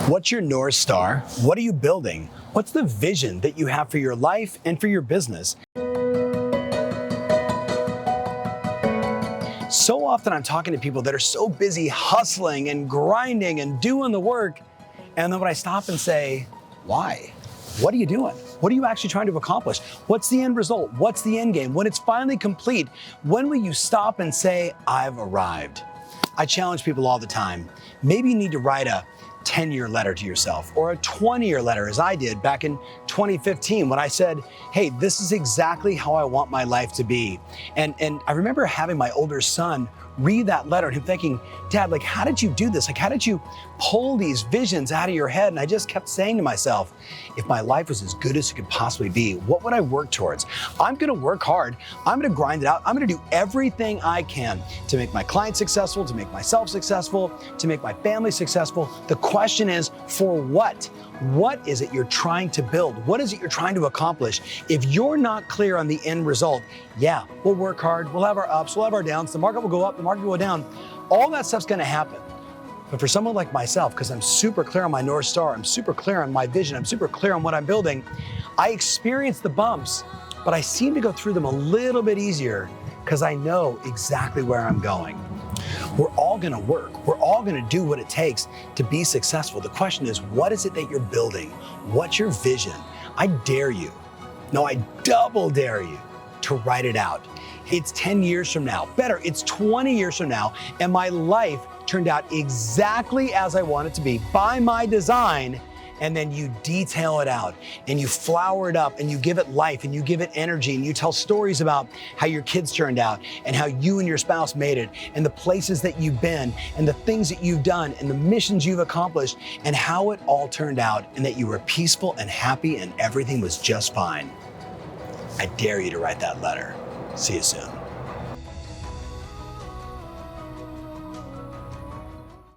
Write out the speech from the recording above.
What's your North Star? What are you building? What's the vision that you have for your life and for your business? So often I'm talking to people that are so busy hustling and grinding and doing the work. And then when I stop and say, why? What are you doing? What are you actually trying to accomplish? What's the end result? What's the end game? When it's finally complete, when will you stop and say, I've arrived? I challenge people all the time. Maybe you need to write a 10-year letter to yourself or a 20-year letter, as I did back in 2015 when I said, hey, this is exactly how I want my life to be. And I remember having my older son read that letter and him thinking, Dad, like, how did you do this? Like, how did you pull these visions out of your head? And I just kept saying to myself, if my life was as good as it could possibly be, what would I work towards? I'm gonna work hard. I'm gonna grind it out. I'm gonna do everything I can to make my clients successful, to make myself successful, to make my family successful. The question is, for what? What is it you're trying to build? What is it you're trying to accomplish? If you're not clear on the end result, yeah, we'll work hard, we'll have our ups, we'll have our downs, the market will go up, the market will go down. All that stuff's gonna happen. But for someone like myself, because I'm super clear on my North Star, I'm super clear on my vision, I'm super clear on what I'm building, I experience the bumps, but I seem to go through them a little bit easier because I know exactly where I'm going. We're all gonna work. We're all gonna do what it takes to be successful. The question is, what is it that you're building? What's your vision? I dare you, no, I double dare you to write it out. It's 10 years from now, better, it's 20 years from now, and my life turned out exactly as I want it to be by my design. And then you detail it out and you flower it up and you give it life and you give it energy and you tell stories about how your kids turned out and how you and your spouse made it and the places that you've been and the things that you've done and the missions you've accomplished and how it all turned out and that you were peaceful and happy and everything was just fine. I dare you to write that letter. See you soon.